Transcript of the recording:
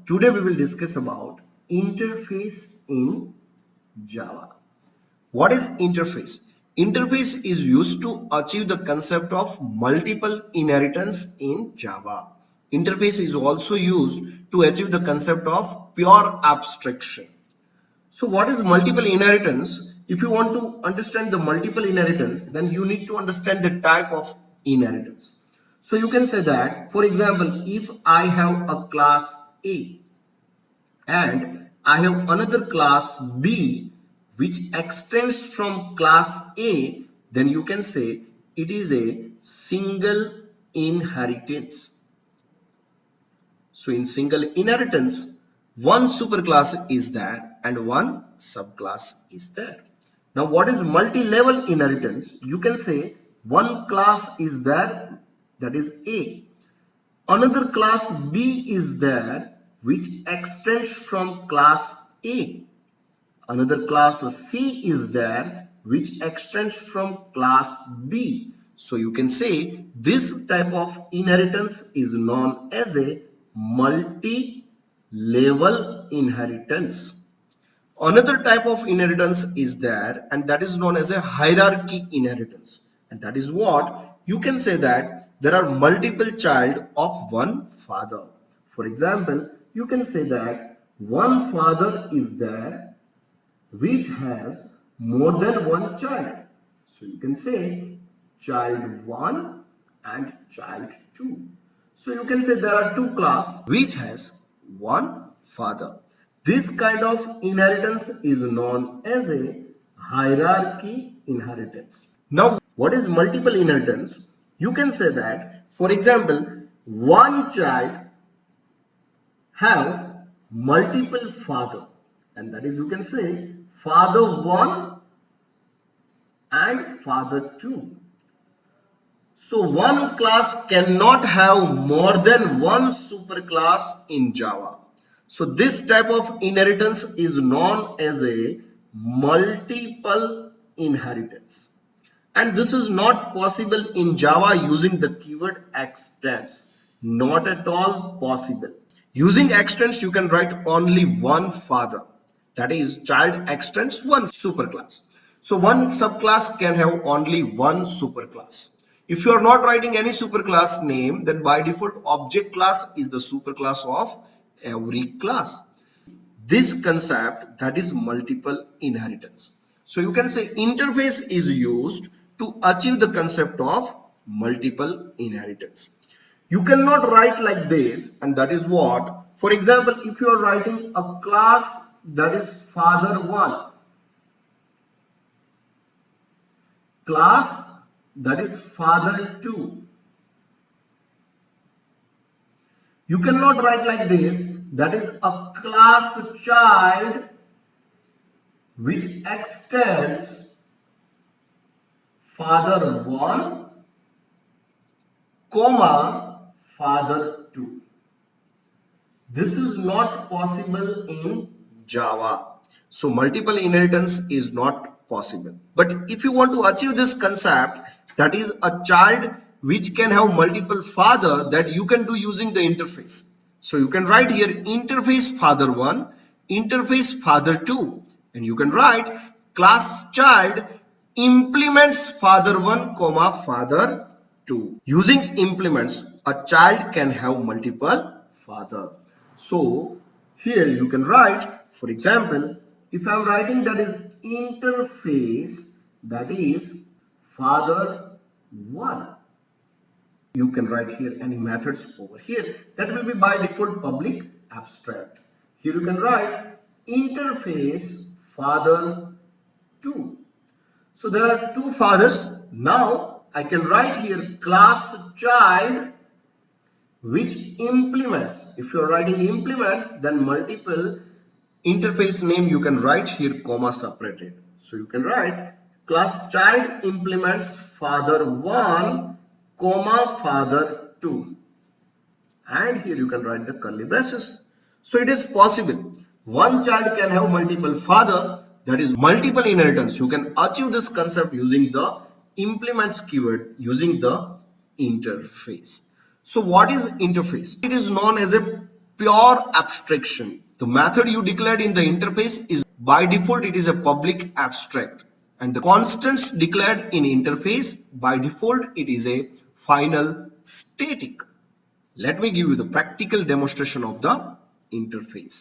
Today we will discuss about interface in Java. What is interface? Interface is used to achieve the concept of multiple inheritance in Java. Interface is also used to achieve the concept of pure abstraction. So what is multiple inheritance? If you want to understand the multiple inheritance, then you need to understand the type of inheritance. So you can say that, for example, if I have a class A and I have another class B which extends from class A, then you can say it is a single inheritance. So in single inheritance, one superclass is there and one subclass is there. Now what is multi-level inheritance? You can say one class is there, that is A. Another class B is there which extends from class A. Another class C is there which extends from class B. So you can say this type of inheritance is known as a multi-level inheritance. Another type of inheritance is there, and that is known as a hierarchy inheritance. And that is what you can say that there are multiple child of one father. For example, you can say that one father is there which has more than one child. So you can say child 1 and child 2. So you can say there are two classes which has one father. This kind of inheritance is known as a hierarchy inheritance. Now, what is multiple inheritance? You can say that, for example, one child have multiple father, and that is, you can say father 1 and father 2. So one class cannot have more than one superclass in Java. So this type of inheritance is known as a multiple inheritance. And this is not possible in Java using the keyword extends. Not at all possible. Using extends, you can write only one father. That is, child extends one superclass. So one subclass can have only one superclass. If you are not writing any superclass name, then by default object class is the superclass of every class. This concept, that is multiple inheritance. So you can say interface is used to achieve the concept of multiple inheritance. You cannot write like this, and that is what, for example, if you are writing a class that is father 1, class that is father 2, you cannot write like this, that is a class child which extends father 1, comma father 2. This is not possible in Java. So multiple inheritance is not possible. But if you want to achieve this concept, that is a child which can have multiple father, that you can do using the interface. So you can write here interface father 1, interface father 2, and you can write class child implements father 1 comma father 2. Using implements, a child can have multiple father. So here you can write, for example, if I am writing that is interface, that is father 1. You can write here any methods over here. That will be by default public abstract. Here you can write interface father 2. So there are two fathers. Now I can write here class child which implements. If you are writing implements, then multiple interface name you can write here comma separated. So you can write class child implements father 1 comma father 2, and here you can write the curly braces. So it is possible one child can have multiple father, that is multiple inheritance. You can achieve this concept using the implements keyword, using the interface. So what is interface? It is known as a pure abstraction. The method you declared in the interface is by default it is a public abstract, and the constants declared in interface by default it is a final static. Let me give you the practical demonstration of the interface.